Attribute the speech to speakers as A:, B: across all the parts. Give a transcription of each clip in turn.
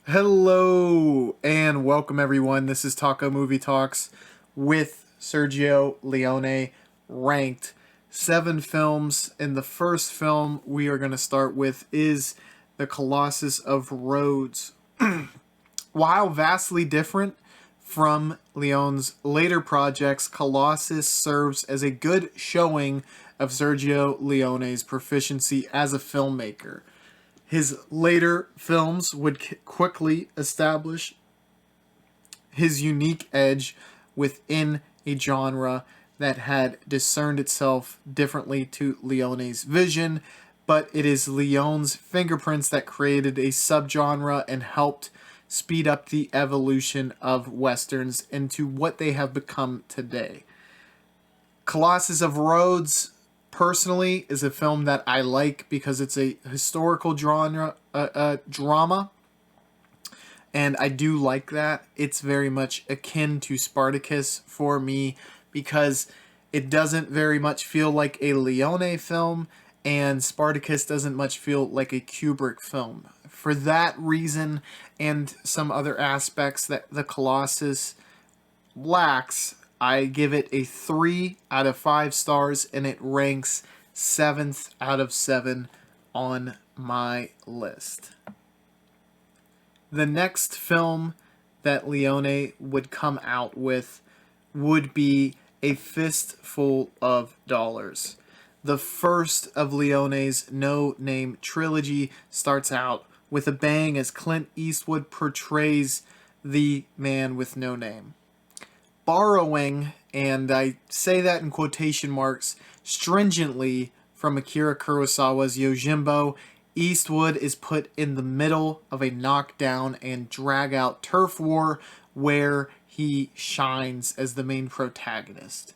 A: Hello and welcome everyone. This is Taco Movie Talks with Sergio Leone, ranked 7 films. And the first film we are going to start with is The Colossus of Rhodes. While vastly different from Leone's later projects, Colossus serves as a good showing of Sergio Leone's proficiency as a filmmaker. His later films would quickly establish his unique edge within a genre that had discerned itself differently to Leone's vision, but it is Leone's fingerprints that created a subgenre and helped speed up the evolution of westerns into what they have become today. Colossus of Rhodes, personally, is a film that I like because it's a historical drama, and I do like that. It's very much akin to Spartacus for me because it doesn't very much feel like a Leone film, and Spartacus doesn't much feel like a Kubrick film. For that reason, and some other aspects that the Colossus lacks, I give it a 3 out of 5 stars, and it ranks 7th out of 7 on my list. The next film that Leone would come out with would be A Fistful of Dollars. The first of Leone's no-name trilogy starts out with a bang as Clint Eastwood portrays the man with no name. Borrowing, and I say that in quotation marks, stringently from Akira Kurosawa's Yojimbo, Eastwood is put in the middle of a knockdown and drag-out turf war where he shines as the main protagonist.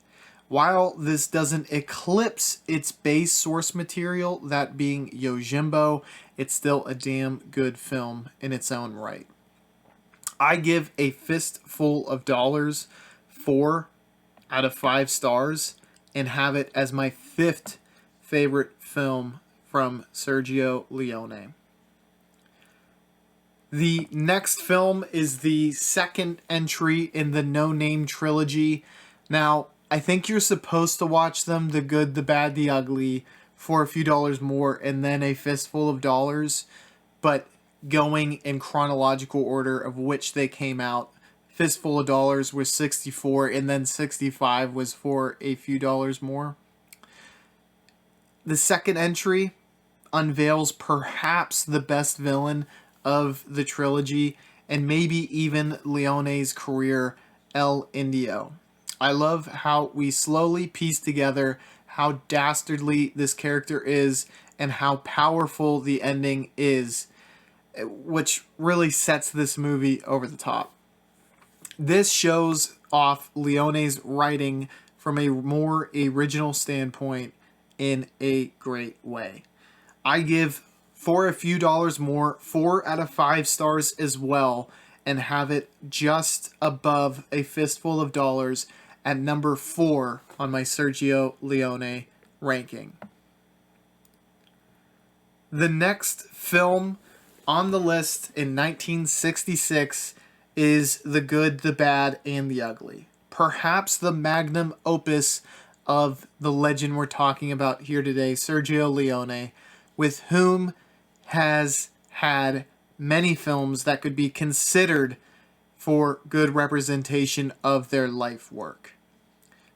A: While this doesn't eclipse its base source material, that being Yojimbo, it's still a damn good film in its own right. I give A Fistful of Dollars 4 out of 5 stars and have it as my 5th favorite film from Sergio Leone. The next film is the second entry in the No Name trilogy. Now, I think you're supposed to watch them, The Good, the Bad, the Ugly, for a few dollars more, and then A Fistful of Dollars, but going in chronological order of which they came out, Fistful of Dollars was 64, and then 65 was for a few dollars more. The second entry unveils perhaps the best villain of the trilogy, and maybe even Leone's career, El Indio. I love how we slowly piece together how dastardly this character is and how powerful the ending is, which really sets this movie over the top. This shows off Leone's writing from a more original standpoint in a great way. I give For a Few Dollars More 4 out of 5 stars as well, and have it just above A Fistful of Dollars at number 4 on my Sergio Leone ranking. The next film on the list in 1966 is The Good, the Bad, and the Ugly. Perhaps the magnum opus of the legend we're talking about here today, Sergio Leone, with whom has had many films that could be considered for good representation of their life work.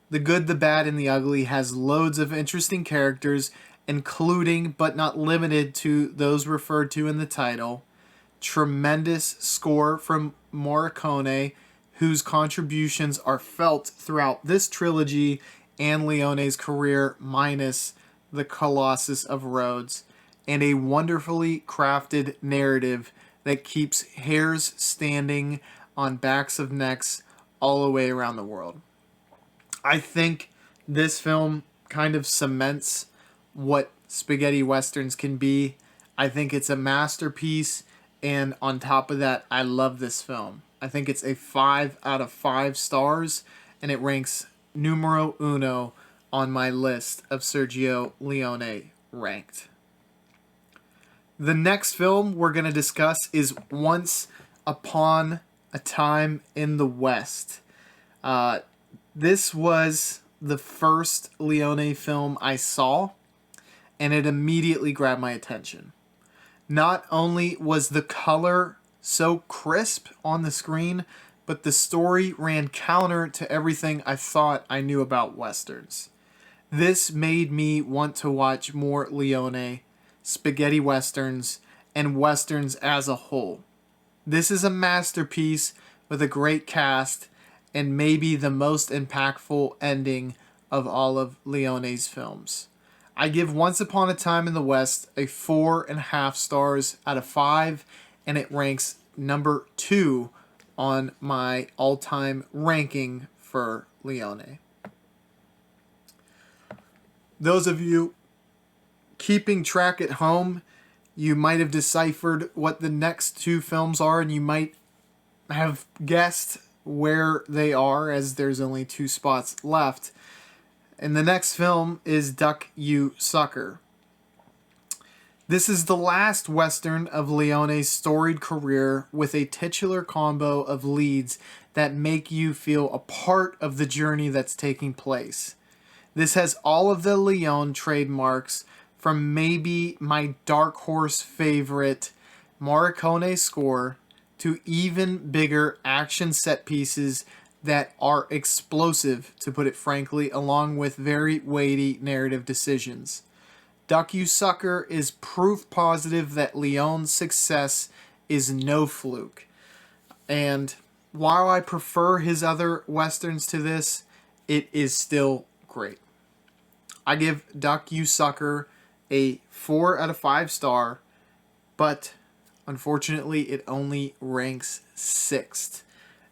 A: The Good, the Bad, and the Ugly has loads of interesting characters, including but not limited to those referred to in the title. Tremendous score from Morricone, whose contributions are felt throughout this trilogy and Leone's career, minus The Colossus of Rhodes, and a wonderfully crafted narrative that keeps hairs standing on backs of necks all the way around the world. I think this film kind of cements what spaghetti westerns can be. I think it's a masterpiece, and on top of that, I love this film. I think it's a 5 out of 5 stars, and it ranks numero uno on my list of Sergio Leone ranked. The next film we're going to discuss is Once Upon a Time in the West. This was the first Leone film I saw, and it immediately grabbed my attention. Not only was the color so crisp on the screen, but the story ran counter to everything I thought I knew about Westerns. This made me want to watch more Leone, spaghetti Westerns, and Westerns as a whole. This is a masterpiece with a great cast and maybe the most impactful ending of all of Leone's films. I give Once Upon a Time in the West a 4.5 stars out of 5, and it ranks number 2 on my all-time ranking for Leone. Those of you keeping track at home, you might have deciphered what the next 2 films are, and you might have guessed where they are, as there's only 2 spots left. And the next film is Duck You Sucker. This is the last Western of Leone's storied career, with a titular combo of leads that make you feel a part of the journey that's taking place. This has all of the Leone trademarks, from maybe my dark horse favorite Morricone score to even bigger action set pieces that are explosive, to put it frankly, along with very weighty narrative decisions. Duck You Sucker is proof positive that Leone's success is no fluke. And while I prefer his other westerns to this, it is still great. I give Duck You Sucker a 4 out of 5 star, but unfortunately it only ranks 6th.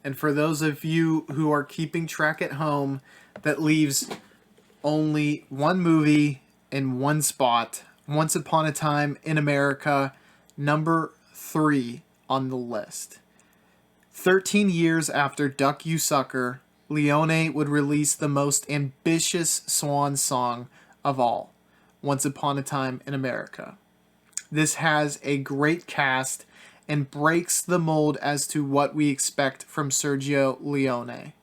A: And for those of you who are keeping track at home, that leaves only one movie in one spot: Once Upon a Time in America, number 3 on the list. 13 years after Duck You Sucker, Leone would release the most ambitious swan song of all, Once Upon a Time in America. This has a great cast and breaks the mold as to what we expect from Sergio Leone.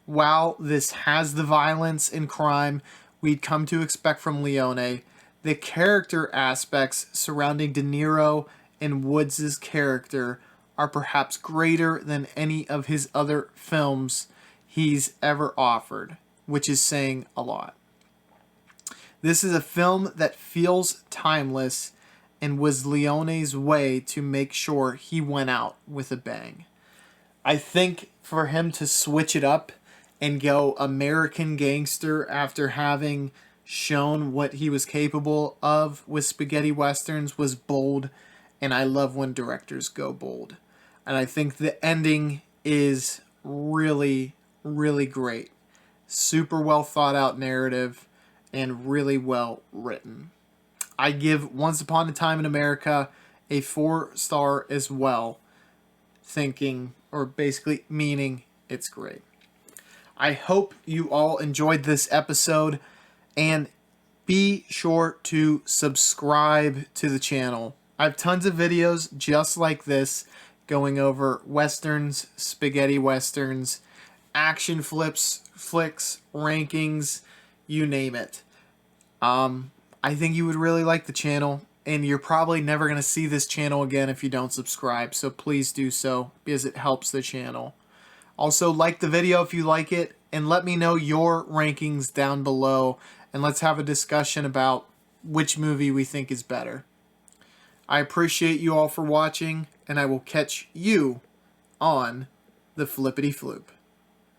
A: While this has the violence and crime we'd come to expect from Leone, the character aspects surrounding De Niro and Woods' character are perhaps greater than any of his other films he's ever offered, which is saying a lot. This is a film that feels timeless and was Leone's way to make sure he went out with a bang. I think for him to switch it up and go American gangster after having shown what he was capable of with spaghetti westerns was bold, and I love when directors go bold. And I think the ending is really, really great. Super well thought out narrative and really well written. I give Once Upon a Time in America a 4 star as well, thinking, or basically meaning, it's great. I hope you all enjoyed this episode, and be sure to subscribe to the channel. I have tons of videos just like this going over westerns, spaghetti westerns, action flicks, rankings, you name it. I think you would really like the channel, and you're probably never going to see this channel again if you don't subscribe, so please do so, because it helps the channel. Also, like the video if you like it, and let me know your rankings down below, and let's have a discussion about which movie we think is better. I appreciate you all for watching, and I will catch you on the flippity floop.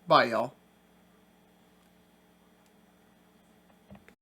A: Bye, y'all.